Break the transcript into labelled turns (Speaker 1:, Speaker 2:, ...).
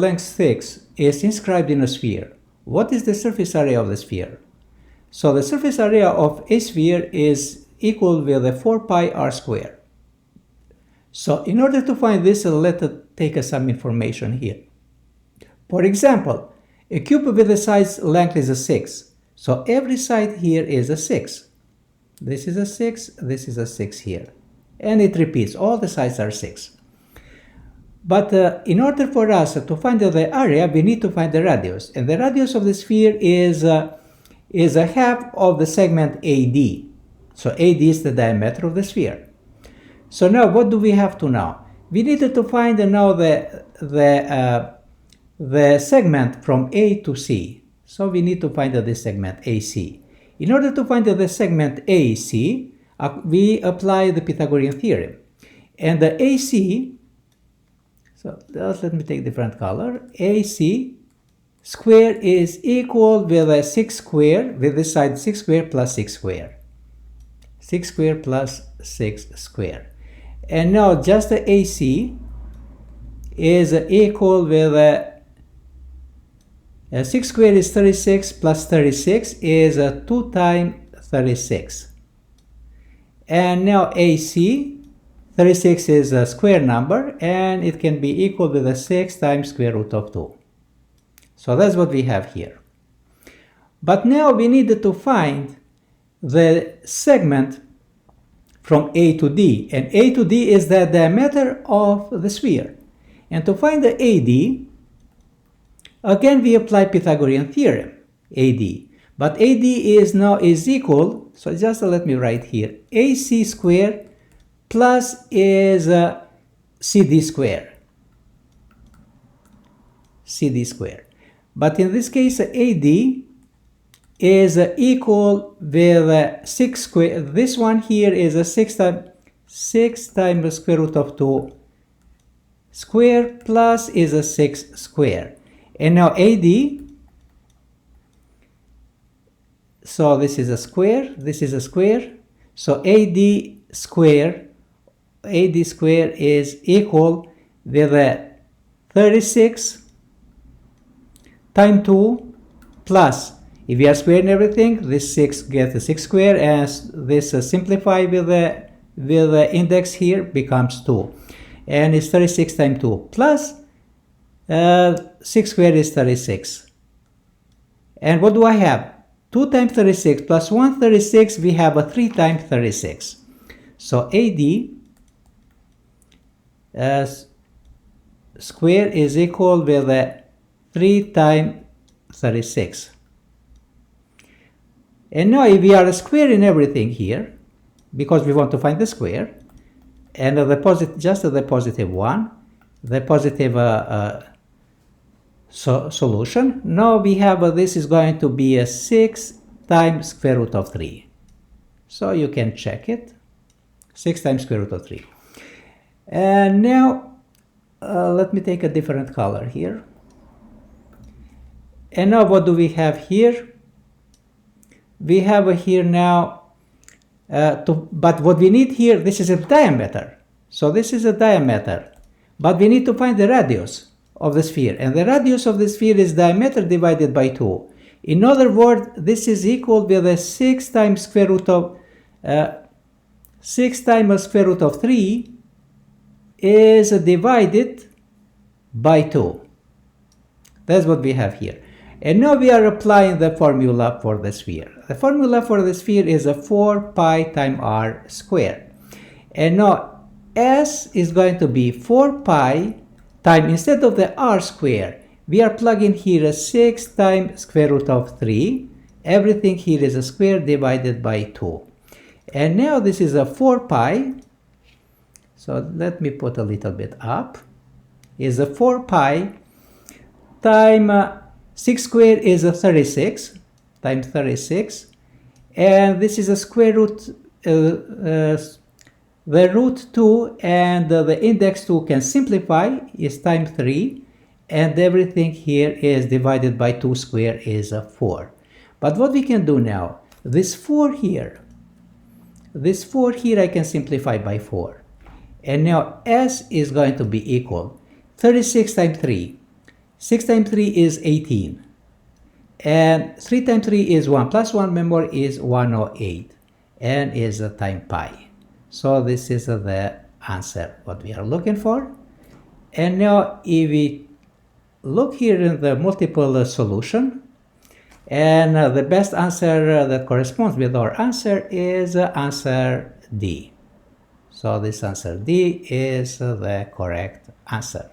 Speaker 1: length 6 is inscribed in a sphere. What is the surface area of the sphere? So the surface area of a sphere is equal with a 4 pi r square. So in order to find this, let's take some information here. For example, a cube with the side length is a 6. So every side here is a 6. This is a 6, this is a 6 here. And it repeats, all the sides are 6. But in order for us to find the area, we need to find the radius. And the radius of the sphere is a half of the segment AD. So AD is the diameter of the sphere. So now what do we have to know? We needed to find now the segment from A to C. So we need to find this segment AC. In order to find the segment AC, we apply the Pythagorean theorem. And the AC, so let me take different color. AC square is equal with a 6 square, with this side 6 square plus 6 square. 6 square plus 6 square. And now just the AC is equal with a 6 square is 36 plus 36 is 2 times 36. And now AC, 36 is a square number, and it can be equal with a 6 times square root of 2. So that's what we have here. But now we needed to find the segment from A to D, and A to D is the diameter of the sphere. And to find the AD, again we apply Pythagorean theorem, AD. But AD is equal, so just let me write here, AC square plus is CD square. CD square. But in this case, AD is equal with 6 square. This one here is a 6 times the square root of 2 square plus is a 6 square. And now AD, so this is a square, this is a square. So AD square is equal with 36 times 2 plus, if we are squaring everything, this 6 gets a 6 square, and this simplify with the index here becomes 2. And it's 36 times 2 plus 6 square is 36. And what do I have? 2 times 36 plus 136, we have a 3 times 36. So AD square is equal with 3 times 36. And now if we are squaring everything here, because we want to find the square, and just the positive one, the positive solution, now we have this is going to be a 6 times square root of 3. So you can check it, 6 times square root of 3. And now let me take a different color here. And now what do we have here? We have here now, but what we need here, this is a diameter. So this is a diameter, but we need to find the radius of the sphere. And the radius of the sphere is diameter divided by 2. In other words, this is equal with a 6 times square root of 6 times square root of 3 is divided by 2. That's what we have here. And now we are applying the formula for the sphere. The formula for the sphere is a 4 pi times r squared. And now S is going to be 4 pi times, instead of the r squared, we are plugging here a 6 times square root of 3. Everything here is a square divided by 2. And now this is a 4 pi. So let me put a little bit up. Is a 4 pi times 6 squared is a 36 times 36. And this is a square root, the root 2 and the index 2 can simplify, is times 3. And everything here is divided by 2 square is a 4. But what we can do now, this 4 here I can simplify by 4. And now S is going to be equal 36 times 3. 6 times 3 is 18. And 3 times 3 is 1. Plus 1 member is 108. And is a time pi. So this is the answer what we are looking for. And now if we look here in the multiple solution, and the best answer that corresponds with our answer is answer D. So this answer D is the correct answer.